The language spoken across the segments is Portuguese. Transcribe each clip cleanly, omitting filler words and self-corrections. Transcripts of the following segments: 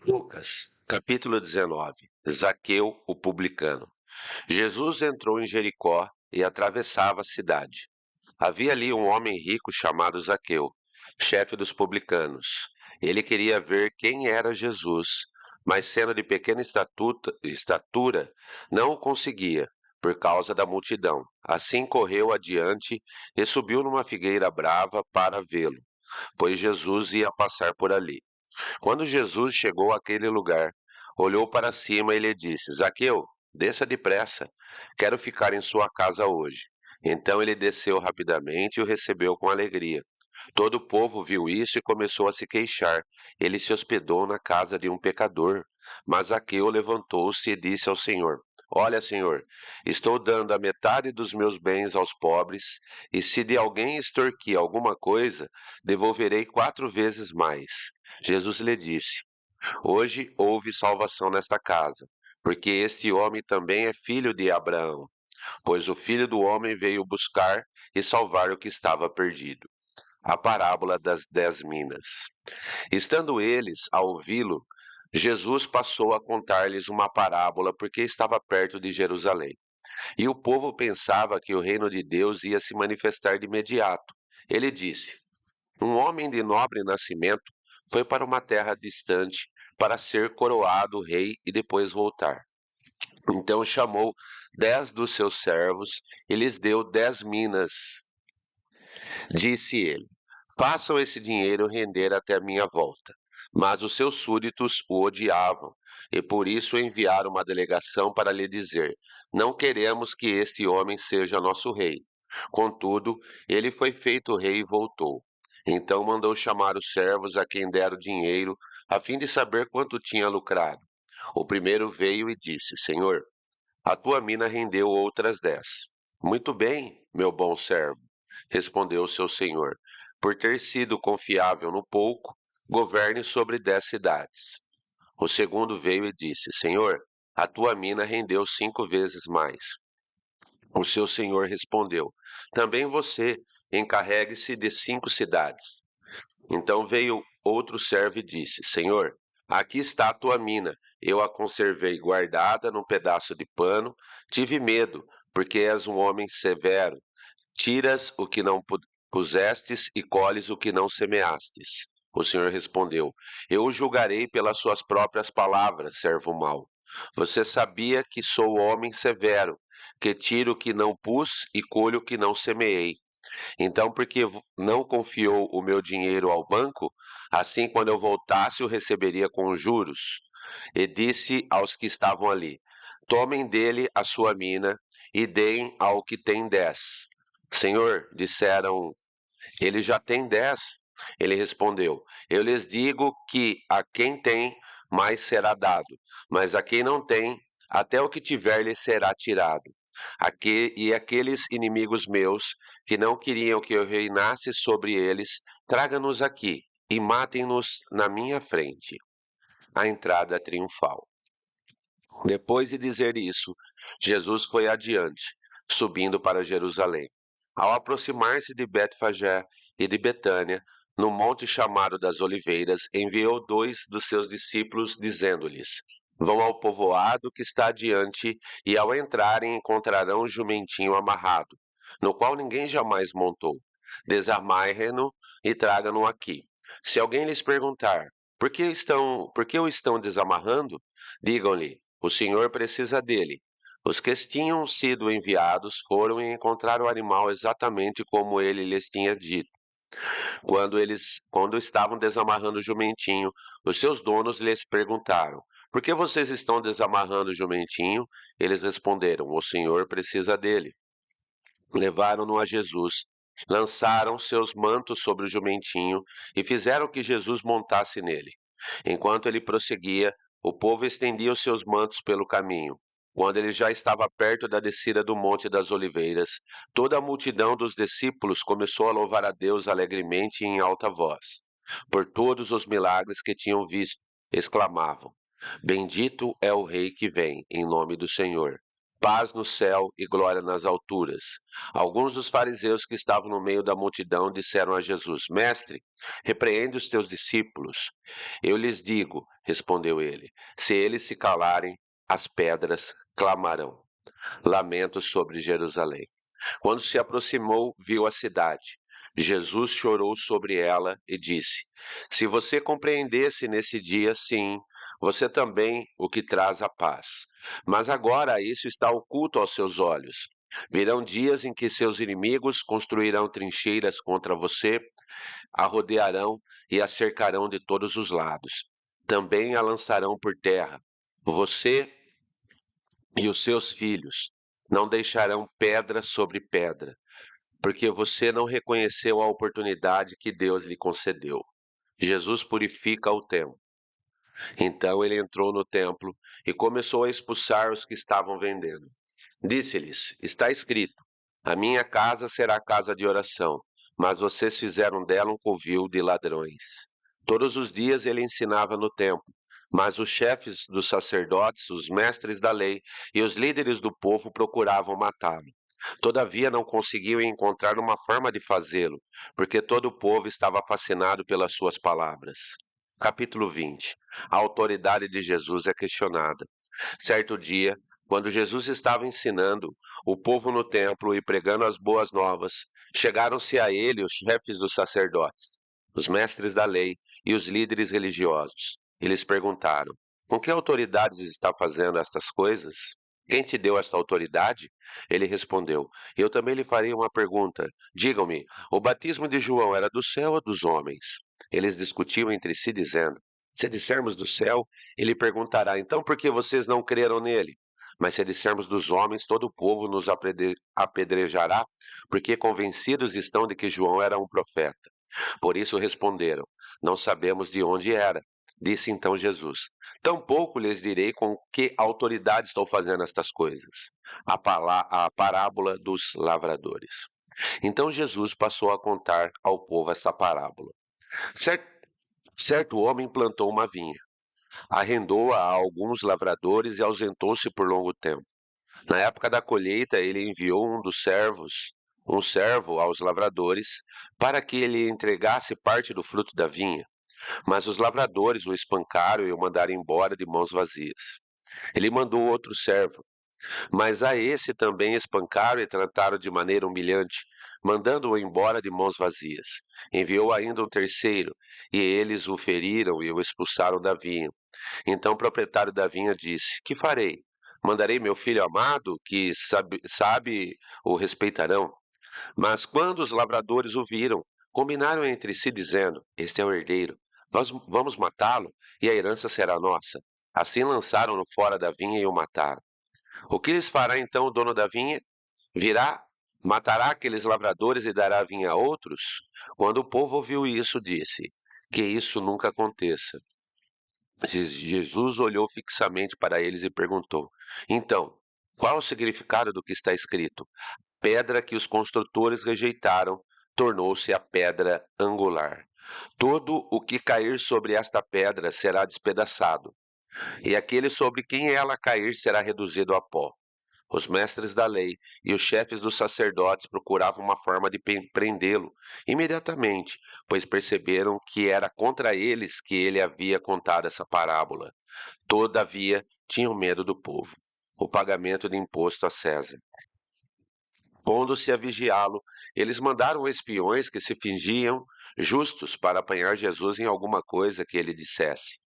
Lucas, capítulo 19. Zaqueu, o publicano. Jesus entrou em Jericó e atravessava a cidade. Havia ali um homem rico chamado Zaqueu, chefe dos publicanos. Ele queria ver quem era Jesus, mas sendo de pequena estatura, não o conseguia, por causa da multidão. Assim correu adiante e subiu numa figueira brava para vê-lo, pois Jesus ia passar por ali. Quando Jesus chegou àquele lugar, olhou para cima e lhe disse: Zaqueu, desça depressa, quero ficar em sua casa hoje. Então ele desceu rapidamente e o recebeu com alegria. Todo o povo viu isso e começou a se queixar. Ele se hospedou na casa de um pecador. Mas Zaqueu levantou-se e disse ao Senhor: Olha, Senhor, estou dando a metade dos meus bens aos pobres, e se de alguém extorquir alguma coisa, devolverei 4 vezes mais. Jesus lhe disse: Hoje houve salvação nesta casa, porque este homem também é filho de Abraão, pois o filho do homem veio buscar e salvar o que estava perdido. A parábola das 10 minas. Estando eles a ouvi-lo, Jesus passou a contar-lhes uma parábola porque estava perto de Jerusalém. E o povo pensava que o reino de Deus ia se manifestar de imediato. Ele disse: Um homem de nobre nascimento foi para uma terra distante para ser coroado rei e depois voltar. Então chamou 10 dos seus servos e lhes deu 10 minas. Disse ele: Façam esse dinheiro render até a minha volta. Mas os seus súditos o odiavam, e por isso enviaram uma delegação para lhe dizer: Não queremos que este homem seja nosso rei. Contudo, ele foi feito rei e voltou. Então mandou chamar os servos a quem dera o dinheiro, a fim de saber quanto tinha lucrado. O primeiro veio e disse: Senhor, a tua mina rendeu outras 10. Muito bem, meu bom servo, respondeu o seu senhor. Por ter sido confiável no pouco, governe sobre 10 cidades. O segundo veio e disse: Senhor, a tua mina rendeu 5 vezes mais. O seu senhor respondeu: Também você encarregue-se de 5 cidades. Então veio outro servo e disse: Senhor, aqui está a tua mina. Eu a conservei guardada num pedaço de pano. Tive medo, porque és um homem severo. Tiras o que não pusestes e colhes o que não semeastes. O Senhor respondeu: Eu o julgarei pelas suas próprias palavras, servo mau. Você sabia que sou homem severo, que tiro o que não pus e colho o que não semeei. Então, porque não confiou o meu dinheiro ao banco, assim quando eu voltasse o receberia com juros. E disse aos que estavam ali: Tomem dele a sua mina e deem ao que tem 10. Senhor, disseram, ele já tem 10. Ele respondeu: Eu lhes digo que a quem tem, mais será dado, mas a quem não tem, até o que tiver lhe será tirado. E aqueles inimigos meus, que não queriam que eu reinasse sobre eles, traga-nos aqui e matem-nos na minha frente. A entrada triunfal. Depois de dizer isso, Jesus foi adiante, subindo para Jerusalém. Ao aproximar-se de Betfagé e de Betânia, no monte chamado das Oliveiras, enviou 2 dos seus discípulos, dizendo-lhes: Vão ao povoado que está adiante, e ao entrarem encontrarão um jumentinho amarrado, no qual ninguém jamais montou. Desarmai-no e traga-no aqui. Se alguém lhes perguntar: por que o estão desamarrando? Digam-lhe: o Senhor precisa dele. Os que tinham sido enviados foram e encontraram o animal exatamente como ele lhes tinha dito. Quando estavam desamarrando o jumentinho, os seus donos lhes perguntaram: Por que vocês estão desamarrando o jumentinho? Eles responderam: O Senhor precisa dele. Levaram-no a Jesus, lançaram seus mantos sobre o jumentinho e fizeram que Jesus montasse nele. Enquanto ele prosseguia, o povo estendia os seus mantos pelo caminho. Quando ele já estava perto da descida do Monte das Oliveiras, toda a multidão dos discípulos começou a louvar a Deus alegremente e em alta voz, por todos os milagres que tinham visto. Exclamavam: Bendito é o Rei que vem, em nome do Senhor. paz no céu e glória nas alturas. Alguns dos fariseus que estavam no meio da multidão disseram a Jesus: Mestre, repreende os teus discípulos. Eu lhes digo, respondeu ele, se eles se calarem, as pedras clamarão. Lamentos sobre Jerusalém. Quando se aproximou, viu a cidade. Jesus chorou sobre ela e disse: Se você compreendesse nesse dia, sim, você também o que traz a paz. Mas agora isso está oculto aos seus olhos. Virão dias em que seus inimigos construirão trincheiras contra você, a rodearão e a cercarão de todos os lados. Também a lançarão por terra. Você e os seus filhos não deixarão pedra sobre pedra, porque você não reconheceu a oportunidade que Deus lhe concedeu. Jesus purifica o templo. Então ele entrou no templo e começou a expulsar os que estavam vendendo. Disse-lhes: Está escrito: A minha casa será casa de oração, mas vocês fizeram dela um covil de ladrões. Todos os dias ele ensinava no templo, mas os chefes dos sacerdotes, os mestres da lei e os líderes do povo procuravam matá-lo. Todavia não conseguiam encontrar uma forma de fazê-lo, porque todo o povo estava fascinado pelas suas palavras. Capítulo 20. A autoridade de Jesus é questionada. Certo dia, quando Jesus estava ensinando o povo no templo e pregando as boas novas, chegaram-se a ele os chefes dos sacerdotes, os mestres da lei e os líderes religiosos. Eles perguntaram: Com que autoridade está fazendo estas coisas? Quem te deu esta autoridade? Ele respondeu: Eu também lhe farei uma pergunta. Digam-me, o batismo de João era do céu ou dos homens? Eles discutiam entre si, dizendo: Se dissermos do céu, ele perguntará: Então por que vocês não creram nele? Mas se dissermos dos homens, todo o povo nos apedrejará, porque convencidos estão de que João era um profeta. Por isso responderam: Não sabemos de onde era. Disse então Jesus: Tampouco lhes direi com que autoridade estou fazendo estas coisas. A parábola dos lavradores. Então Jesus passou a contar ao povo esta parábola. Certo, certo homem plantou uma vinha, arrendou-a a alguns lavradores e ausentou-se por longo tempo. Na época da colheita, ele enviou um servo aos lavradores, para que ele entregasse parte do fruto da vinha. Mas os lavradores o espancaram e o mandaram embora de mãos vazias. Ele mandou outro servo, mas a esse também espancaram e trataram de maneira humilhante, mandando-o embora de mãos vazias. Enviou ainda um terceiro, e eles o feriram e o expulsaram da vinha. Então o proprietário da vinha disse: Que farei? Mandarei meu filho amado, que sabe o respeitarão. Mas quando os lavradores o viram, combinaram entre si, dizendo: Este é o herdeiro. Nós vamos matá-lo, e a herança será nossa. Assim lançaram-no fora da vinha e o mataram. O que lhes fará então o dono da vinha? Virá, matará aqueles lavradores e dará a vinha a outros? Quando o povo ouviu isso, disse: Que isso nunca aconteça. Jesus olhou fixamente para eles e perguntou: Então, qual o significado do que está escrito? Pedra que os construtores rejeitaram tornou-se a pedra angular. Todo o que cair sobre esta pedra será despedaçado, e aquele sobre quem ela cair será reduzido a pó. Os mestres da lei e os chefes dos sacerdotes procuravam uma forma de prendê-lo imediatamente, pois perceberam que era contra eles que ele havia contado essa parábola. Todavia, tinham medo do povo. O pagamento de imposto a César. Pondo-se a vigiá-lo, eles mandaram espiões que se fingiam justos para apanhar Jesus em alguma coisa que ele dissesse,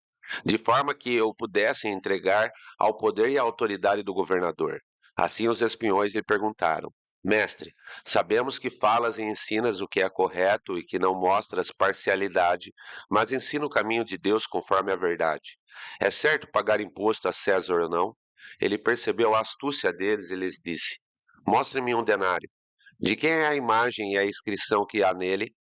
de forma que o pudessem entregar ao poder e à autoridade do governador. Assim os espiões lhe perguntaram: Mestre, sabemos que falas e ensinas o que é correto e que não mostras parcialidade, mas ensina o caminho de Deus conforme a verdade. É certo pagar imposto a César ou não? Ele percebeu a astúcia deles e lhes disse: Mostre-me um denário. De quem é a imagem e a inscrição que há nele?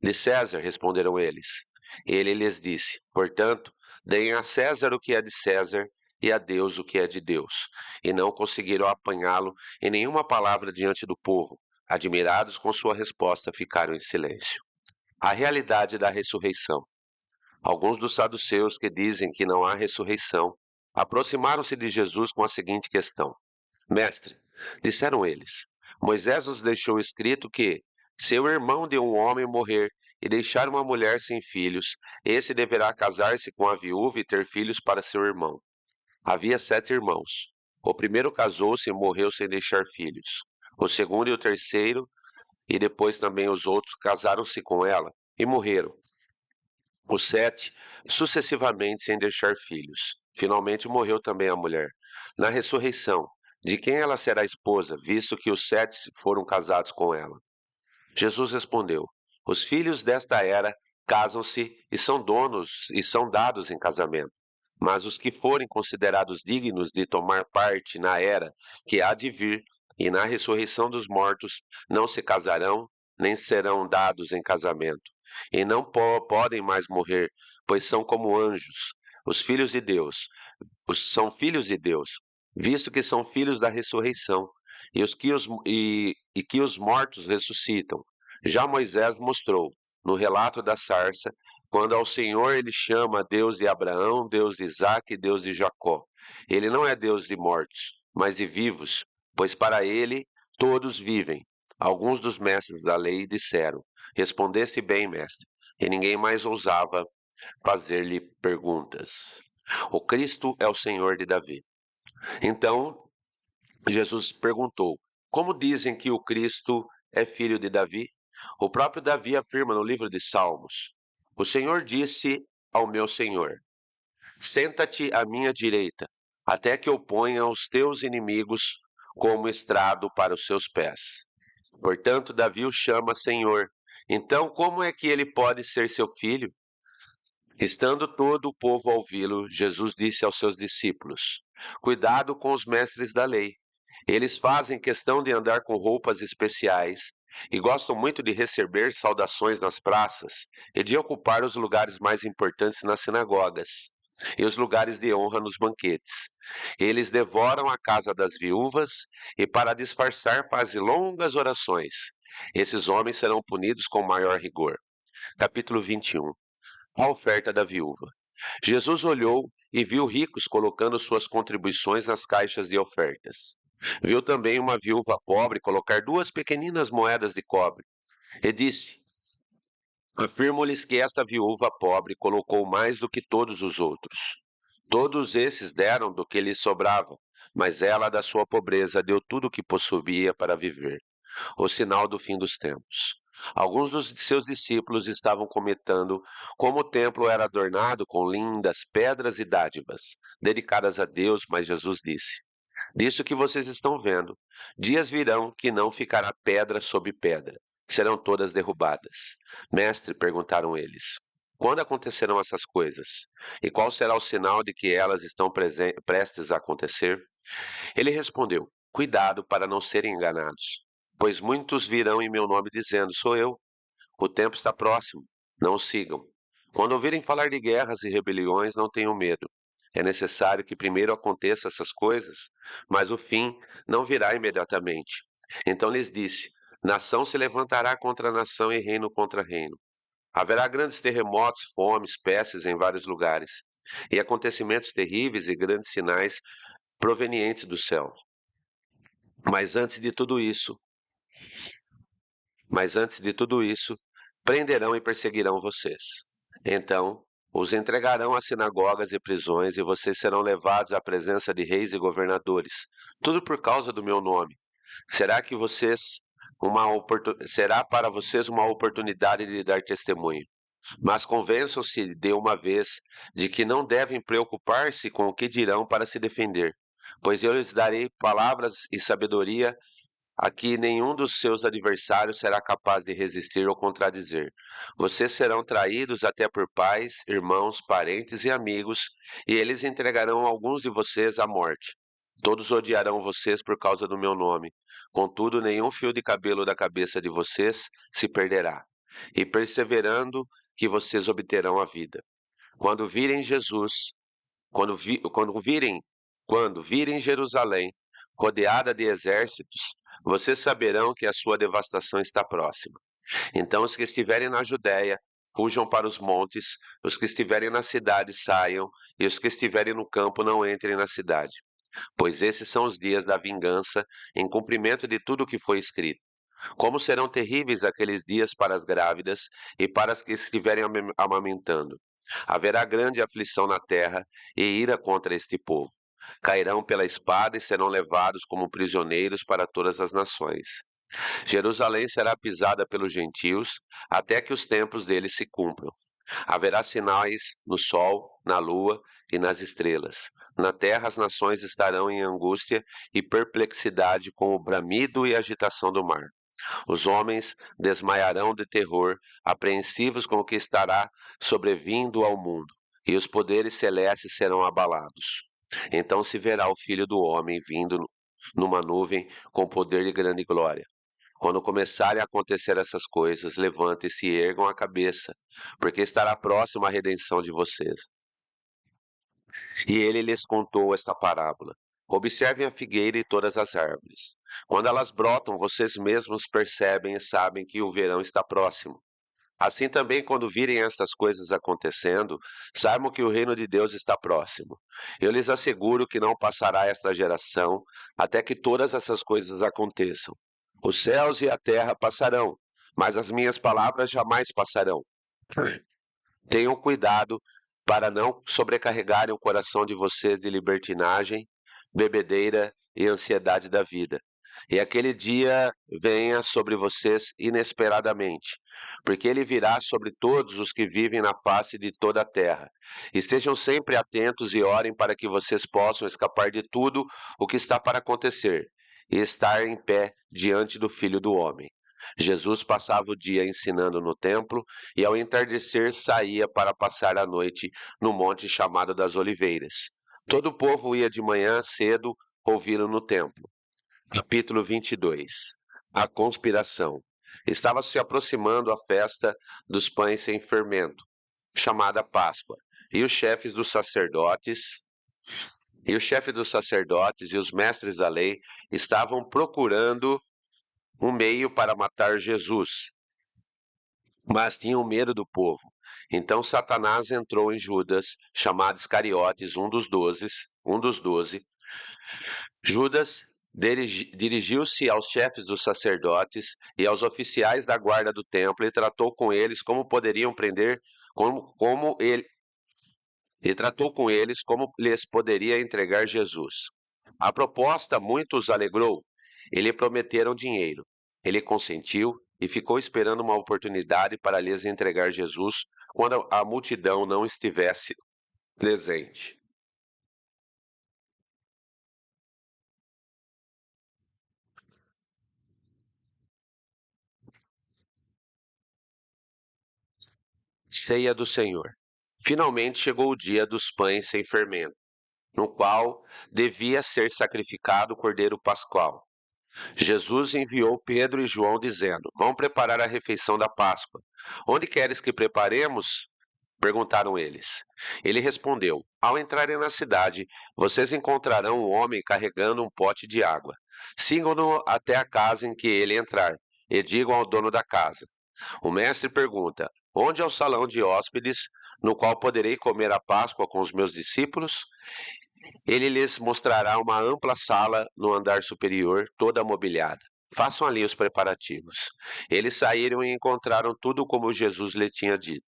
De César, responderam eles. Ele lhes disse: Portanto, deem a César o que é de César e a Deus o que é de Deus. E não conseguiram apanhá-lo em nenhuma palavra diante do povo. Admirados com sua resposta, ficaram em silêncio. A realidade da ressurreição. Alguns dos saduceus que dizem que não há ressurreição aproximaram-se de Jesus com a seguinte questão: Mestre, disseram eles, Moisés nos deixou escrito que, se o irmão de um homem morrer e deixar uma mulher sem filhos, esse deverá casar-se com a viúva e ter filhos para seu irmão. Havia 7 irmãos. O primeiro casou-se e morreu sem deixar filhos. O segundo e o terceiro, e depois também os outros, casaram-se com ela e morreram. Os 7, sucessivamente, sem deixar filhos. Finalmente morreu também a mulher. Na ressurreição, de quem ela será esposa, visto que os 7 foram casados com ela? Jesus respondeu: Os filhos desta era casam-se e são donos e são dados em casamento. Mas os que forem considerados dignos de tomar parte na era que há de vir e na ressurreição dos mortos não se casarão, nem serão dados em casamento. E não podem mais morrer, pois são como anjos, os filhos de Deus. São filhos de Deus, visto que são filhos da ressurreição, e que os mortos ressuscitam. Já Moisés mostrou, no relato da sarça, quando ao Senhor ele chama Deus de Abraão, Deus de Isaque e Deus de Jacó. Ele não é Deus de mortos, mas de vivos, pois para ele todos vivem. Alguns dos mestres da lei disseram: Respondeste bem, mestre. E ninguém mais ousava fazer-lhe perguntas. O Cristo é o Senhor de Davi. Então, Jesus perguntou: Como dizem que o Cristo é filho de Davi? O próprio Davi afirma no livro de Salmos: O Senhor disse ao meu Senhor: Senta-te à minha direita, até que eu ponha os teus inimigos como estrado para os seus pés. Portanto, Davi o chama Senhor. Então, como é que ele pode ser seu filho? Estando todo o povo a ouvi-lo, Jesus disse aos seus discípulos: Cuidado com os mestres da lei. Eles fazem questão de andar com roupas especiais e gostam muito de receber saudações nas praças e de ocupar os lugares mais importantes nas sinagogas e os lugares de honra nos banquetes. Eles devoram a casa das viúvas e, para disfarçar, fazem longas orações. Esses homens serão punidos com maior rigor. Capítulo 21. A oferta da viúva. Jesus olhou e viu ricos colocando suas contribuições nas caixas de ofertas. Viu também uma viúva pobre colocar 2 pequeninas moedas de cobre. E disse: Afirmo-lhes que esta viúva pobre colocou mais do que todos os outros. Todos esses deram do que lhes sobrava, mas ela, da sua pobreza, deu tudo o que possuía para viver. O sinal do fim dos tempos. Alguns dos seus discípulos estavam comentando como o templo era adornado com lindas pedras e dádivas, dedicadas a Deus, mas Jesus disse: Disso que vocês estão vendo, dias virão que não ficará pedra sobre pedra, serão todas derrubadas. Mestre, perguntaram eles, quando acontecerão essas coisas? E qual será o sinal de que elas estão prestes a acontecer? Ele respondeu: Cuidado para não serem enganados, pois muitos virão em meu nome dizendo: Sou eu. O tempo está próximo, não o sigam. Quando ouvirem falar de guerras e rebeliões, não tenham medo. É necessário que primeiro aconteçam essas coisas, mas o fim não virá imediatamente. Então lhes disse: Nação se levantará contra nação e reino contra reino. Haverá grandes terremotos, fomes, pestes em vários lugares, e acontecimentos terríveis e grandes sinais provenientes do céu. Mas antes de tudo isso, prenderão e perseguirão vocês. Então, os entregarão às sinagogas e prisões, e vocês serão levados à presença de reis e governadores, tudo por causa do meu nome. Será que vocês será para vocês uma oportunidade de dar testemunho. Mas convençam-se de uma vez de que não devem preocupar-se com o que dirão para se defender, pois eu lhes darei palavras e sabedoria a que nenhum dos seus adversários será capaz de resistir ou contradizer. Vocês serão traídos até por pais, irmãos, parentes e amigos, e eles entregarão alguns de vocês à morte. Todos odiarão vocês por causa do meu nome. Contudo, nenhum fio de cabelo da cabeça de vocês se perderá. E perseverando, que vocês obterão a vida. Quando virem Jesus, quando virem Jerusalém rodeada de exércitos, vocês saberão que a sua devastação está próxima. Então os que estiverem na Judéia, fujam para os montes, os que estiverem na cidade, saiam, e os que estiverem no campo, não entrem na cidade. pois esses são os dias da vingança, em cumprimento de tudo o que foi escrito. Como serão terríveis aqueles dias para as grávidas e para as que estiverem amamentando. Haverá grande aflição na terra e ira contra este povo. Cairão pela espada e serão levados como prisioneiros para todas as nações. Jerusalém será pisada pelos gentios, até que os tempos deles se cumpram. Haverá sinais no sol, na lua e nas estrelas. Na terra as nações estarão em angústia e perplexidade com o bramido e agitação do mar. Os homens desmaiarão de terror, apreensivos com o que estará sobrevindo ao mundo, e os poderes celestes serão abalados. Então se verá o Filho do Homem vindo numa nuvem com poder e grande glória. Quando começarem a acontecer essas coisas, levantem-se e ergam a cabeça, porque estará próxima a redenção de vocês. E ele lhes contou esta parábola. Observem a figueira e todas as árvores. Quando elas brotam, vocês mesmos percebem e sabem que o verão está próximo. Assim também, quando virem essas coisas acontecendo, saibam que o reino de Deus está próximo. Eu lhes asseguro que não passará esta geração até que todas essas coisas aconteçam. Os céus e a terra passarão, mas as minhas palavras jamais passarão. Tenham cuidado para não sobrecarregarem o coração de vocês de libertinagem, bebedeira e ansiedade da vida. E aquele dia venha sobre vocês inesperadamente, porque ele virá sobre todos os que vivem na face de toda a terra. Estejam sempre atentos e orem para que vocês possam escapar de tudo o que está para acontecer e estar em pé diante do Filho do Homem. Jesus passava o dia ensinando no templo e ao entardecer saía para passar a noite no monte chamado das Oliveiras. Todo o povo ia de manhã cedo ouvi-lo no templo. Capítulo 22. A conspiração. Estava se aproximando a festa dos pães sem fermento, chamada Páscoa, e os chefes dos sacerdotes e os mestres da lei estavam procurando um meio para matar Jesus, mas tinham medo do povo. Então Satanás entrou em Judas, chamado Iscariotes, um dos doze. Judas dirigiu-se aos chefes dos sacerdotes e aos oficiais da guarda do templo e tratou com eles como poderiam prender, como ele e tratou com eles como lhes poderia entregar Jesus. A proposta muito os alegrou. Ele prometeram dinheiro. Ele consentiu e ficou esperando uma oportunidade para lhes entregar Jesus quando a multidão não estivesse presente. Ceia do Senhor. Finalmente chegou o dia dos pães sem fermento, no qual devia ser sacrificado o cordeiro pascual. Jesus enviou Pedro e João dizendo: Vão preparar a refeição da Páscoa. Onde queres que preparemos? Perguntaram eles. Ele respondeu: Ao entrarem na cidade, vocês encontrarão um homem carregando um pote de água. Sigam-no até a casa em que ele entrar e digam ao dono da casa: O mestre pergunta: Onde é o salão de hóspedes no qual poderei comer a Páscoa com os meus discípulos? Ele lhes mostrará uma ampla sala no andar superior, toda mobiliada. Façam ali os preparativos. Eles saíram e encontraram tudo como Jesus lhe tinha dito.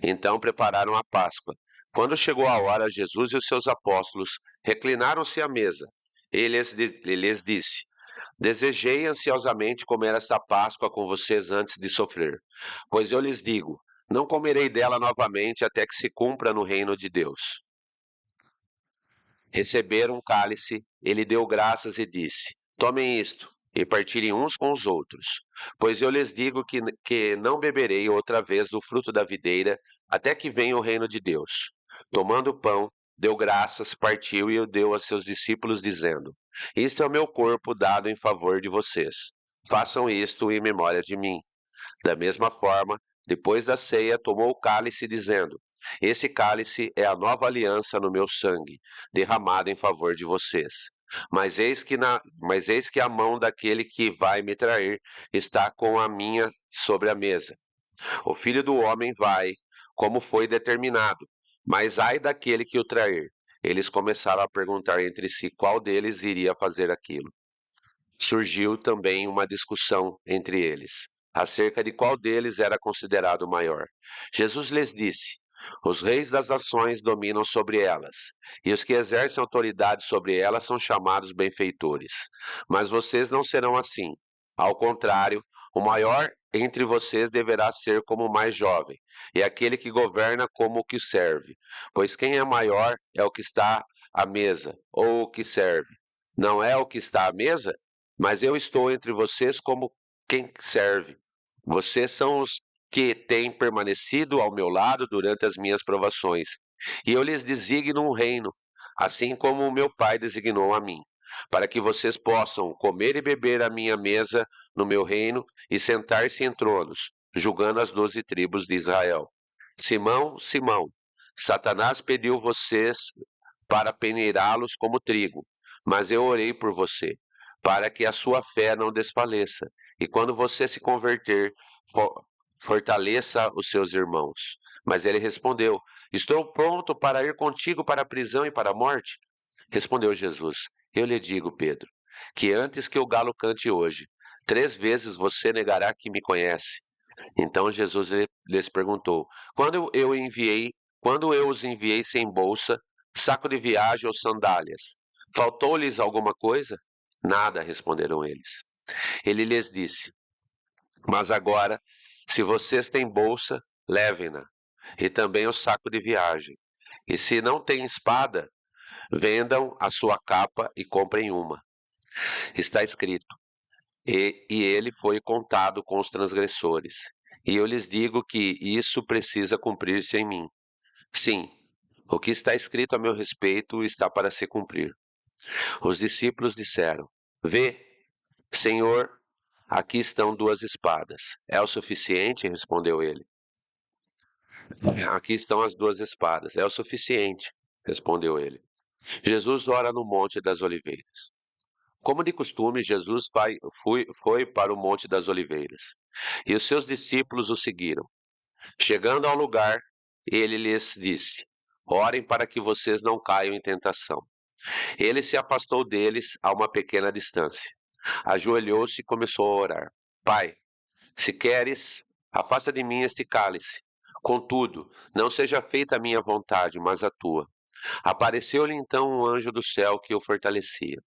Então prepararam a Páscoa. Quando chegou a hora, Jesus e os seus apóstolos reclinaram-se à mesa. Ele lhes disse: Desejei ansiosamente comer esta Páscoa com vocês antes de sofrer. Pois eu lhes digo: não comerei dela novamente até que se cumpra no reino de Deus. Receberam um cálice, ele deu graças e disse: Tomem isto e partilhem uns com os outros, pois eu lhes digo que não beberei outra vez do fruto da videira até que venha o reino de Deus. Tomando o pão, deu graças, partiu e o deu a seus discípulos, dizendo: Isto é o meu corpo dado em favor de vocês. Façam isto em memória de mim. Da mesma forma, depois da ceia, tomou o cálice, dizendo: Esse cálice é a nova aliança no meu sangue, derramado em favor de vocês. Mas eis que a mão daquele que vai me trair está com a minha sobre a mesa. O filho do homem vai, como foi determinado, mas ai daquele que o trair. Eles começaram a perguntar entre si qual deles iria fazer aquilo. Surgiu também uma discussão entre eles, acerca de qual deles era considerado maior. Jesus lhes disse: Os reis das nações dominam sobre elas, e os que exercem autoridade sobre elas são chamados benfeitores. Mas vocês não serão assim. Ao contrário, o maior entre vocês deverá ser como o mais jovem, e aquele que governa como o que serve. Pois quem é maior é o que está à mesa, ou o que serve. Não é o que está à mesa? Mas eu estou entre vocês como quem serve. Vocês são os que têm permanecido ao meu lado durante as minhas provações. E eu lhes designo um reino, assim como o meu Pai designou a mim, para que vocês possam comer e beber à minha mesa no meu reino e sentar-se em tronos, julgando as 12 tribos de Israel. Simão, Simão, Satanás pediu vocês para peneirá-los como trigo, mas eu orei por você, para que a sua fé não desfaleça. E quando você se converter, fortaleça os seus irmãos. Mas ele respondeu: Estou pronto para ir contigo para a prisão e para a morte. Respondeu Jesus: Eu lhe digo, Pedro, que antes que o galo cante hoje, 3 vezes você negará que me conhece. Então Jesus lhes perguntou: Quando eu os enviei sem bolsa, saco de viagem ou sandálias, faltou-lhes alguma coisa? Nada, responderam eles. Ele lhes disse: Mas agora, se vocês têm bolsa, levem-na, e também o saco de viagem. E se não têm espada, vendam a sua capa e comprem uma. Está escrito: e ele foi contado com os transgressores. E eu lhes digo que isso precisa cumprir-se em mim. Sim, o que está escrito a meu respeito está para se cumprir. Os discípulos disseram: Vê, Senhor, aqui estão 2 espadas. É o suficiente? Respondeu ele. Aqui estão as 2 espadas. É o suficiente, respondeu ele. Jesus ora no Monte das Oliveiras. Como de costume, Jesus foi para o Monte das Oliveiras, e os seus discípulos o seguiram. Chegando ao lugar, ele lhes disse: Orem para que vocês não caiam em tentação. Ele se afastou deles a uma pequena distância. Ajoelhou-se e começou a orar. Pai, se queres, afasta de mim este cálice. Contudo, não seja feita a minha vontade, mas a tua. Apareceu-lhe então um anjo do céu que o fortalecia.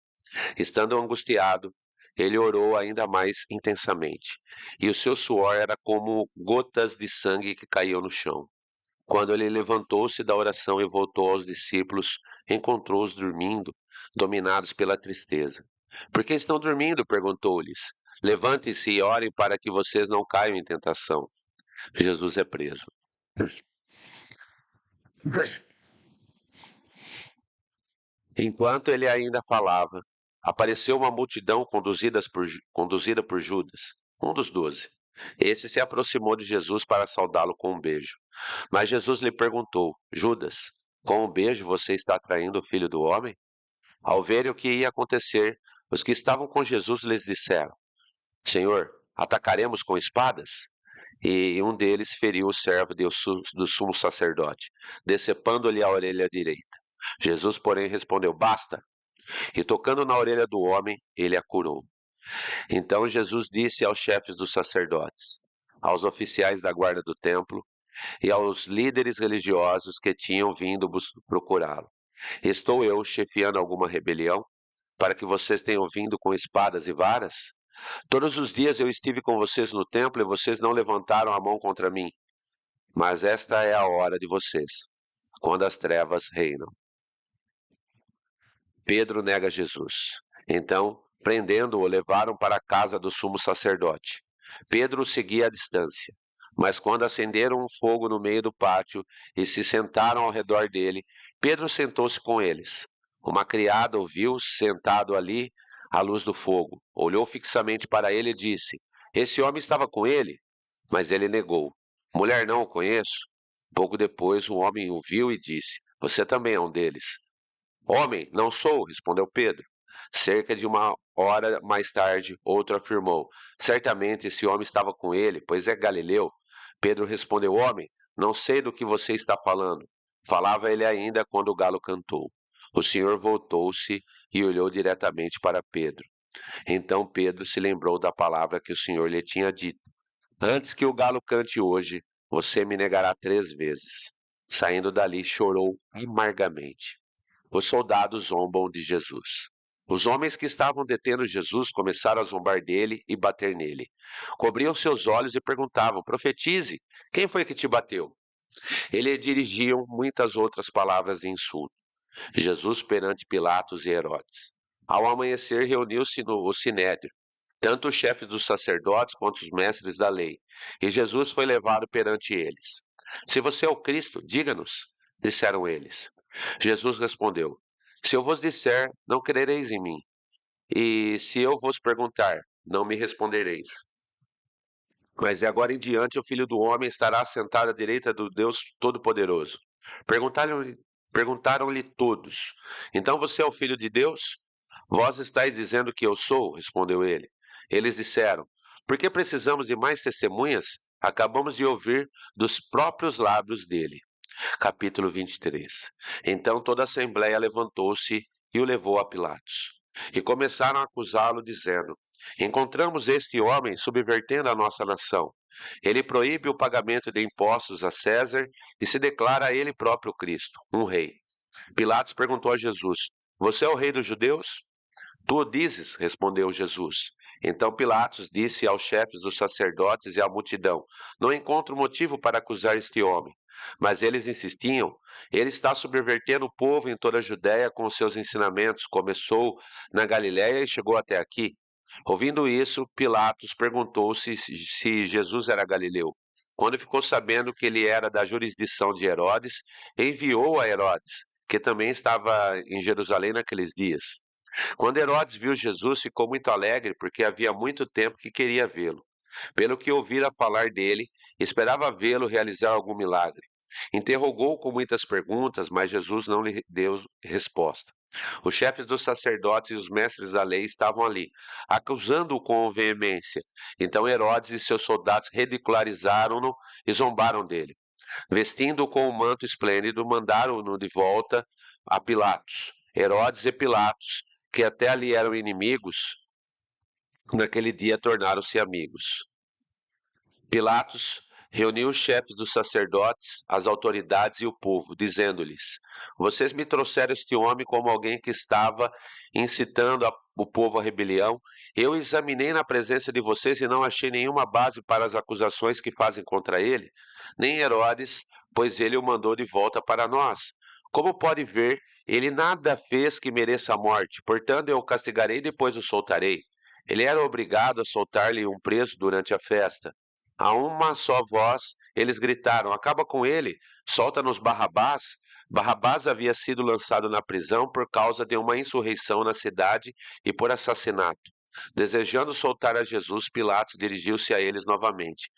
Estando angustiado, ele orou ainda mais intensamente, e o seu suor era como gotas de sangue que caíam no chão. Quando ele levantou-se da oração e voltou aos discípulos, encontrou-os dormindo, dominados pela tristeza. Por que estão dormindo? Perguntou-lhes. Levantem-se e orem para que vocês não caiam em tentação. Jesus é preso. Enquanto ele ainda falava, apareceu uma multidão conduzida por Judas, um dos 12. Esse se aproximou de Jesus para saudá-lo com um beijo. Mas Jesus lhe perguntou: Judas, com um beijo você está traindo o filho do homem? Ao verem o que ia acontecer, os que estavam com Jesus lhes disseram: Senhor, atacaremos com espadas? E um deles feriu o servo do sumo sacerdote, decepando-lhe a orelha direita. Jesus, porém, respondeu: Basta. E tocando na orelha do homem, ele a curou. Então Jesus disse aos chefes dos sacerdotes, aos oficiais da guarda do templo e aos líderes religiosos que tinham vindo procurá-lo: Estou eu chefiando alguma rebelião, para que vocês tenham vindo com espadas e varas? Todos os dias eu estive com vocês no templo e vocês não levantaram a mão contra mim. Mas esta é a hora de vocês, quando as trevas reinam. Pedro nega Jesus. Então, prendendo-o, levaram para a casa do sumo sacerdote. Pedro o seguia à distância. Mas quando acenderam um fogo no meio do pátio e se sentaram ao redor dele, Pedro sentou-se com eles. Uma criada o viu sentado ali à luz do fogo. Olhou fixamente para ele e disse: Esse homem estava com ele? Mas ele negou. Mulher, não o conheço. Pouco depois, o homem o viu e disse: Você também é um deles. Homem, não sou, respondeu Pedro. Cerca de 1 hora mais tarde, outro afirmou: Certamente esse homem estava com ele, pois é galileu. Pedro respondeu: Homem, não sei do que você está falando. Falava ele ainda quando o galo cantou. O Senhor voltou-se e olhou diretamente para Pedro. Então Pedro se lembrou da palavra que o Senhor lhe tinha dito: Antes que o galo cante hoje, você me negará 3 vezes. Saindo dali, chorou amargamente. Os soldados zombam de Jesus. Os homens que estavam detendo Jesus começaram a zombar dele e bater nele. Cobriam seus olhos e perguntavam: Profetize, quem foi que te bateu? Ele dirigiam muitas outras palavras de insulto. Jesus perante Pilatos e Herodes. Ao amanhecer, reuniu-se o sinédrio, tanto os chefes dos sacerdotes quanto os mestres da lei, e Jesus foi levado perante eles. Se você é o Cristo, diga-nos, disseram eles. Jesus respondeu: Se eu vos disser, não crereis em mim, e se eu vos perguntar, não me respondereis. Mas de agora em diante o Filho do Homem estará sentado à direita do Deus Todo-Poderoso. Perguntaram-lhe perguntaram-lhe todos: Então você é o Filho de Deus? Vós estáis dizendo que eu sou, respondeu ele. Eles disseram: Por que precisamos de mais testemunhas? Acabamos de ouvir dos próprios lábios dele. Capítulo 23. Então toda a assembleia levantou-se e o levou a Pilatos. E começaram a acusá-lo, dizendo: Encontramos este homem subvertendo a nossa nação. Ele proíbe o pagamento de impostos a César e se declara ele próprio Cristo, um rei. Pilatos perguntou a Jesus: Você é o rei dos judeus? Tu o dizes, respondeu Jesus. Então Pilatos disse aos chefes dos sacerdotes e à multidão: Não encontro motivo para acusar este homem. Mas eles insistiam: Ele está subvertendo o povo em toda a Judéia com os seus ensinamentos. Começou na Galiléia e chegou até aqui. Ouvindo isso, Pilatos perguntou se Jesus era galileu. Quando ficou sabendo que ele era da jurisdição de Herodes, enviou a Herodes, que também estava em Jerusalém naqueles dias. Quando Herodes viu Jesus, ficou muito alegre, porque havia muito tempo que queria vê-lo. Pelo que ouvira falar dele, esperava vê-lo realizar algum milagre. Interrogou-o com muitas perguntas, mas Jesus não lhe deu resposta. Os chefes dos sacerdotes e os mestres da lei estavam ali, acusando-o com veemência. Então Herodes e seus soldados ridicularizaram-no e zombaram dele. Vestindo-o com um manto esplêndido, mandaram-no de volta a Pilatos. Herodes e Pilatos, que até ali eram inimigos, naquele dia tornaram-se amigos. Pilatos reuniu os chefes dos sacerdotes, as autoridades e o povo, dizendo-lhes: Vocês me trouxeram este homem como alguém que estava incitando o povo à rebelião. Eu examinei na presença de vocês e não achei nenhuma base para as acusações que fazem contra ele, nem Herodes, pois ele o mandou de volta para nós. Como pode ver, ele nada fez que mereça a morte, portanto eu o castigarei e depois o soltarei. Ele era obrigado a soltar-lhe um preso durante a festa. A uma só voz, eles gritaram: Acaba com ele, solta-nos Barrabás. Barrabás havia sido lançado na prisão por causa de uma insurreição na cidade e por assassinato. Desejando soltar a Jesus, Pilatos dirigiu-se a eles novamente.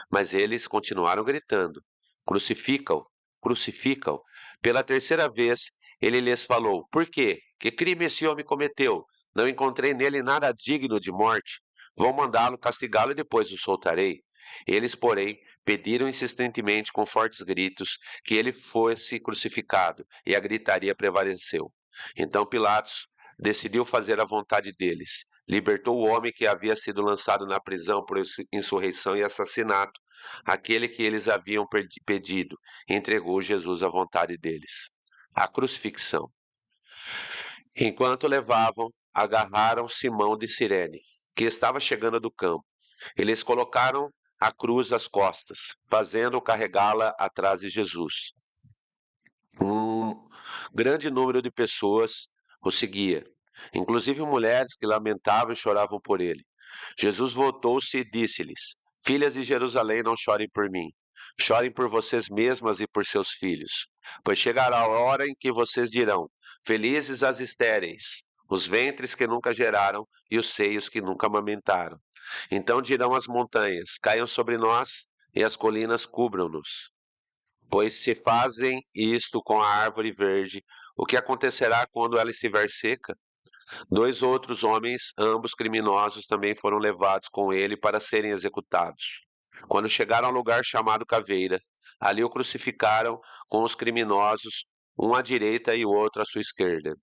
Mas eles continuaram gritando: Crucifica-o, crucifica-o. Pela terceira vez, ele lhes falou: Por quê? Que crime esse homem cometeu? Não encontrei nele nada digno de morte. Vou mandá-lo castigá-lo e depois o soltarei. Eles, porém, pediram insistentemente com fortes gritos que ele fosse crucificado, e a gritaria prevaleceu. Então Pilatos decidiu fazer a vontade deles. Libertou o homem que havia sido lançado na prisão por insurreição e assassinato, aquele que eles haviam pedido, e entregou Jesus à vontade deles. A crucifixão. Enquanto levavam, agarraram Simão de Cirene, que estava chegando do campo. Eles colocaram a cruz às costas, fazendo-o carregá-la atrás de Jesus. Um grande número de pessoas o seguia, inclusive mulheres que lamentavam e choravam por ele. Jesus voltou-se e disse-lhes: Filhas de Jerusalém, não chorem por mim. Chorem por vocês mesmas e por seus filhos. Pois chegará a hora em que vocês dirão: Felizes as estéreis, os ventres que nunca geraram e os seios que nunca amamentaram. Então dirão as montanhas: Caiam sobre nós, e as colinas cubram-nos. Pois se fazem isto com a árvore verde, o que acontecerá quando ela estiver seca? 2 outros homens, ambos criminosos, também foram levados com ele para serem executados. Quando chegaram ao lugar chamado Caveira, ali o crucificaram com os criminosos, um à direita e o outro à sua esquerda.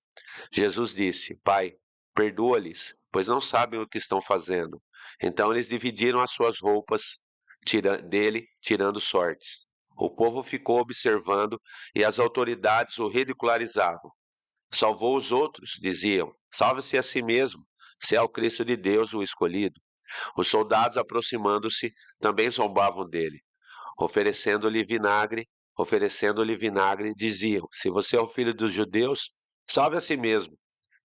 Jesus disse: Pai, perdoa-lhes, pois não sabem o que estão fazendo. Então eles dividiram as suas roupas dele, tirando sortes. O povo ficou observando e as autoridades o ridicularizavam. Salvou os outros, diziam. Salve-se a si mesmo, se é o Cristo de Deus, o escolhido. Os soldados, aproximando-se, também zombavam dele. Oferecendo-lhe vinagre, oferecendo-lhe vinagre, diziam: Se você é o filho dos judeus, salve a si mesmo.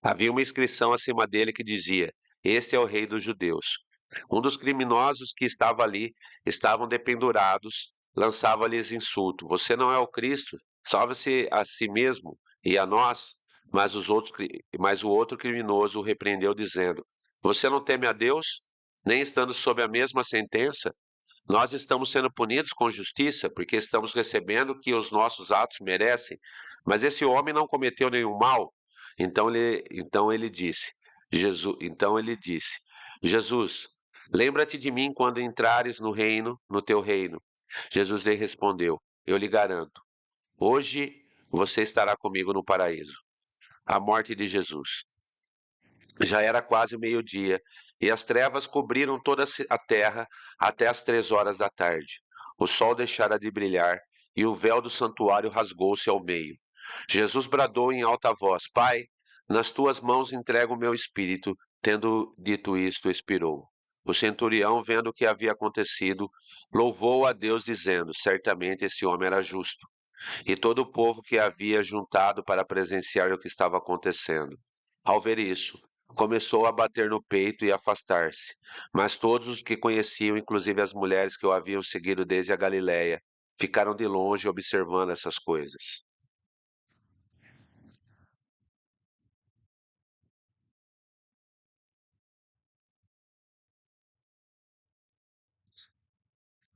Havia uma inscrição acima dele que dizia: Este é o rei dos judeus. Um dos criminosos que estava ali estavam dependurados, lançava-lhes insulto: Você não é o Cristo? Salve-se a si mesmo e a nós. Mas o outro criminoso o repreendeu, dizendo: Você não teme a Deus, nem estando sob a mesma sentença? Nós estamos sendo punidos com justiça porque estamos recebendo o que os nossos atos merecem, mas esse homem não cometeu nenhum mal. Então ele disse, Jesus, lembra-te de mim quando entrares no teu reino. Jesus lhe respondeu, eu lhe garanto, hoje você estará comigo no paraíso. A morte de Jesus. Já era quase meio-dia, e as trevas cobriram toda a terra até as 3 horas da tarde. O sol deixara de brilhar, e o véu do santuário rasgou-se ao meio. Jesus bradou em alta voz: Pai, nas tuas mãos entrego o meu espírito. Tendo dito isto, expirou. O centurião, vendo o que havia acontecido, louvou a Deus, dizendo: Certamente esse homem era justo. E todo o povo que havia juntado para presenciar o que estava acontecendo. Ao ver isso, começou a bater no peito e afastar-se. Mas todos os que conheciam, inclusive as mulheres que o haviam seguido desde a Galiléia, ficaram de longe observando essas coisas.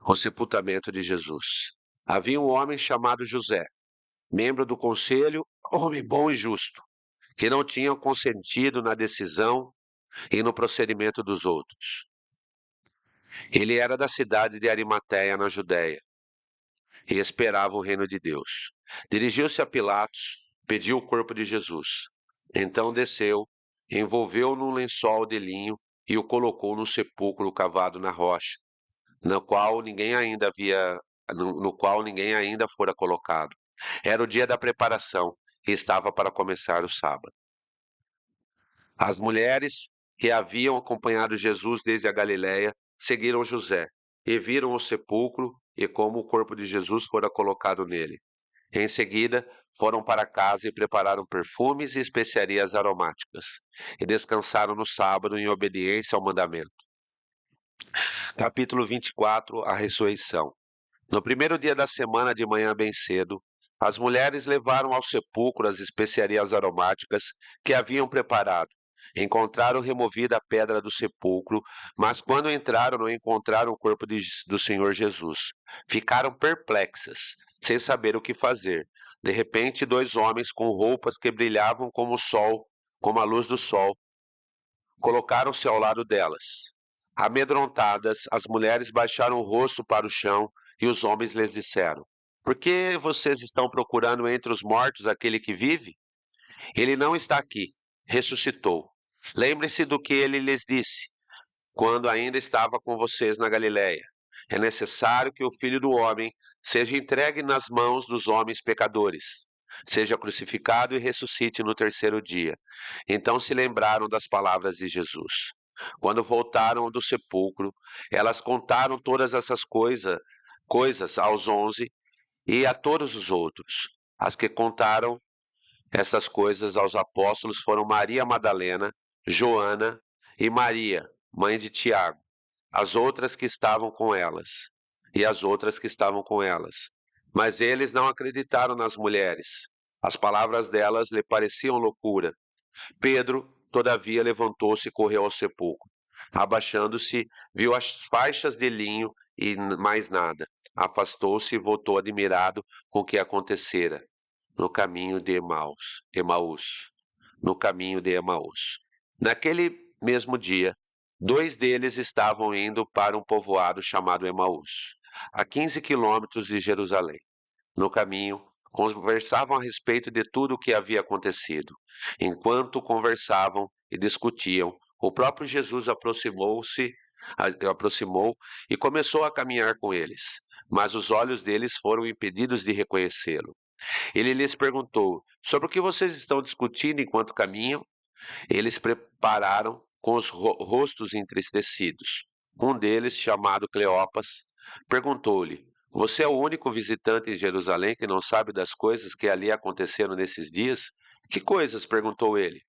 O sepultamento de Jesus. Havia um homem chamado José, membro do conselho, homem bom e justo, que não tinha consentido na decisão e no procedimento dos outros. Ele era da cidade de Arimateia, na Judéia, e esperava o reino de Deus. Dirigiu-se a Pilatos, pediu o corpo de Jesus. Então desceu, envolveu-o num lençol de linho e o colocou no sepulcro cavado na rocha, no qual ninguém ainda havia, no qual ninguém ainda fora colocado. Era o dia da preparação e estava para começar o sábado. As mulheres que haviam acompanhado Jesus desde a Galiléia seguiram José e viram o sepulcro e como o corpo de Jesus fora colocado nele. Em seguida, foram para casa e prepararam perfumes e especiarias aromáticas, e descansaram no sábado em obediência ao mandamento. Capítulo 24, a ressurreição. No primeiro dia da semana, de manhã bem cedo, as mulheres levaram ao sepulcro as especiarias aromáticas que haviam preparado. Encontraram removida a pedra do sepulcro, mas quando entraram não encontraram o corpo do Senhor Jesus. Ficaram perplexas, sem saber o que fazer. De repente, 2 homens com roupas que brilhavam como o sol, como a luz do sol, colocaram-se ao lado delas. Amedrontadas, as mulheres baixaram o rosto para o chão e os homens lhes disseram: Por que vocês estão procurando entre os mortos aquele que vive? Ele não está aqui, ressuscitou. Lembre-se do que ele lhes disse quando ainda estava com vocês na Galiléia. É necessário que o Filho do Homem seja entregue nas mãos dos homens pecadores, seja crucificado e ressuscite no terceiro dia. Então se lembraram das palavras de Jesus. Quando voltaram do sepulcro, elas contaram todas essas coisas aos 11 e a todos os outros. As que contaram essas coisas aos apóstolos foram Maria Madalena, Joana e Maria, mãe de Tiago, as outras que estavam com elas, e as outras que estavam com elas. Mas eles não acreditaram nas mulheres. As palavras delas lhe pareciam loucura. Pedro, todavia, levantou-se e correu ao sepulcro. Abaixando-se, viu as faixas de linho e mais nada. Afastou-se e voltou admirado com o que acontecera no caminho de Emaús, no caminho de Emaús. Naquele mesmo dia, 2 deles estavam indo para um povoado chamado Emaús, a 15 quilômetros de Jerusalém. No caminho, conversavam a respeito de tudo o que havia acontecido. Enquanto conversavam e discutiam, o próprio Jesus aproximou e começou a caminhar com eles, mas os olhos deles foram impedidos de reconhecê-lo. Ele lhes perguntou: sobre o que vocês estão discutindo enquanto caminham? Eles prepararam com os rostos entristecidos. Um deles, chamado Cleopas, perguntou-lhe: você é o único visitante em Jerusalém que não sabe das coisas que ali aconteceram nesses dias? Que coisas? Perguntou ele.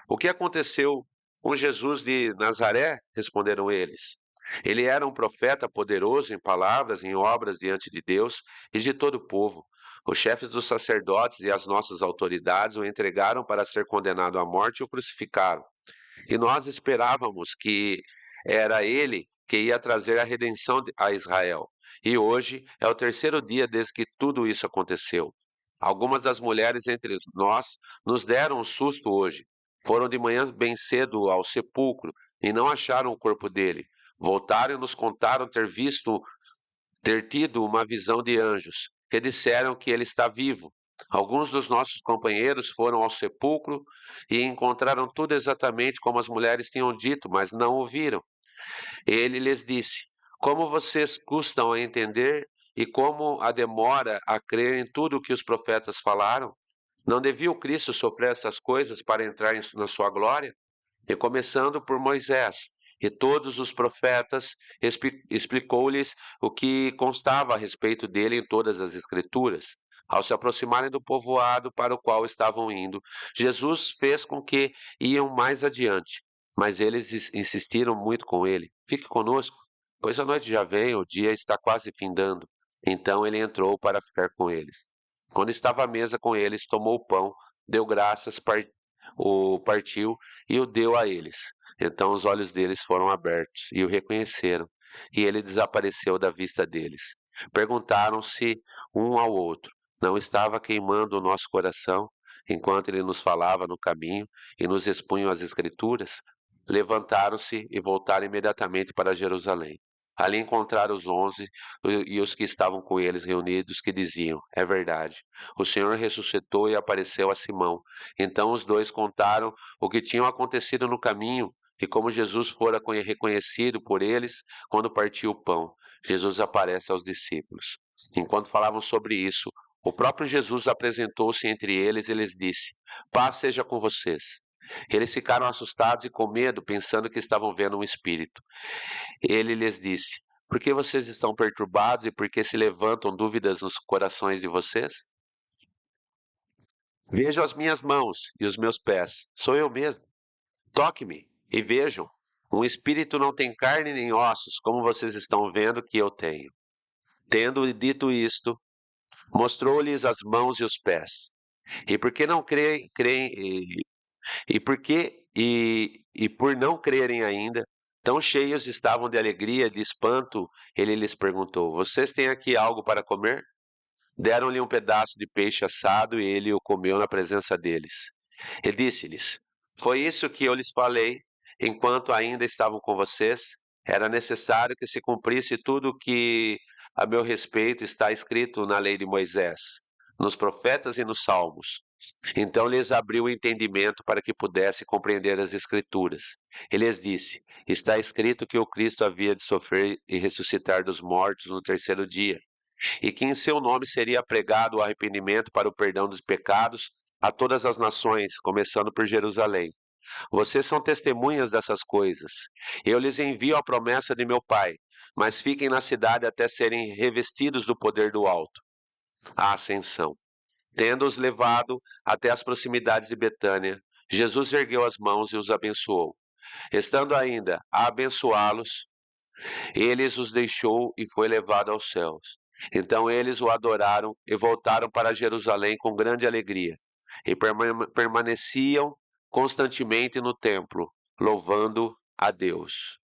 O que aconteceu com Jesus de Nazaré? Responderam eles. Ele era um profeta poderoso em palavras, em obras diante de Deus e de todo o povo. Os chefes dos sacerdotes e as nossas autoridades o entregaram para ser condenado à morte e o crucificaram. E nós esperávamos que era ele que ia trazer a redenção a Israel. E hoje é o terceiro dia desde que tudo isso aconteceu. Algumas das mulheres entre nós nos deram um susto hoje. Foram de manhã bem cedo ao sepulcro e não acharam o corpo dele. Voltaram e nos contaram ter tido uma visão de anjos, que disseram que ele está vivo. Alguns dos nossos companheiros foram ao sepulcro e encontraram tudo exatamente como as mulheres tinham dito, mas não o viram. Ele lhes disse: como vocês custam a entender e como a demora a crer em tudo o que os profetas falaram? Não devia o Cristo sofrer essas coisas para entrar na sua glória? E começando por Moisés e todos os profetas, explicou-lhes o que constava a respeito dele em todas as Escrituras. Ao se aproximarem do povoado para o qual estavam indo, Jesus fez com que iam mais adiante, mas eles insistiram muito com ele: fique conosco, pois a noite já vem, o dia está quase findando. Então ele entrou para ficar com eles. Quando estava à mesa com eles, tomou o pão, deu graças, o partiu e o deu a eles. Então os olhos deles foram abertos e o reconheceram, e ele desapareceu da vista deles. Perguntaram-se um ao outro: não estava queimando o nosso coração enquanto ele nos falava no caminho e nos expunha as Escrituras? Levantaram-se e voltaram imediatamente para Jerusalém. Ali encontraram os 11 e os que estavam com eles reunidos, que diziam: é verdade, o Senhor ressuscitou e apareceu a Simão. Então os dois contaram o que tinha acontecido no caminho e como Jesus fora reconhecido por eles quando partiu o pão. Jesus aparece aos discípulos. Enquanto falavam sobre isso, o próprio Jesus apresentou-se entre eles e lhes disse: paz seja com vocês. Eles ficaram assustados e com medo, pensando que estavam vendo um espírito. Ele lhes disse: por que vocês estão perturbados e por que se levantam dúvidas nos corações de vocês? Vejam as minhas mãos e os meus pés. Sou eu mesmo. Toque-me e vejam. Um espírito não tem carne nem ossos, como vocês estão vendo que eu tenho. Tendo dito isto, mostrou-lhes as mãos e os pés. E por que não creem e por não crerem ainda, tão cheios estavam de alegria, de espanto, ele lhes perguntou: vocês têm aqui algo para comer? Deram-lhe um pedaço de peixe assado e ele o comeu na presença deles. E disse-lhes: foi isso que eu lhes falei enquanto ainda estavam com vocês? Era necessário que se cumprisse tudo o que a meu respeito está escrito na lei de Moisés, nos profetas e nos salmos. Então lhes abriu o entendimento para que pudesse compreender as Escrituras. Ele lhes disse: está escrito que o Cristo havia de sofrer e ressuscitar dos mortos no terceiro dia, e que em seu nome seria pregado o arrependimento para o perdão dos pecados a todas as nações, começando por Jerusalém. Vocês são testemunhas dessas coisas. Eu lhes envio a promessa de meu Pai, mas fiquem na cidade até serem revestidos do poder do alto. A ascensão. Tendo-os levado até as proximidades de Betânia, Jesus ergueu as mãos e os abençoou. Estando ainda a abençoá-los, ele os deixou e foi levado aos céus. Então eles o adoraram e voltaram para Jerusalém com grande alegria, e permaneciam constantemente no templo, louvando a Deus.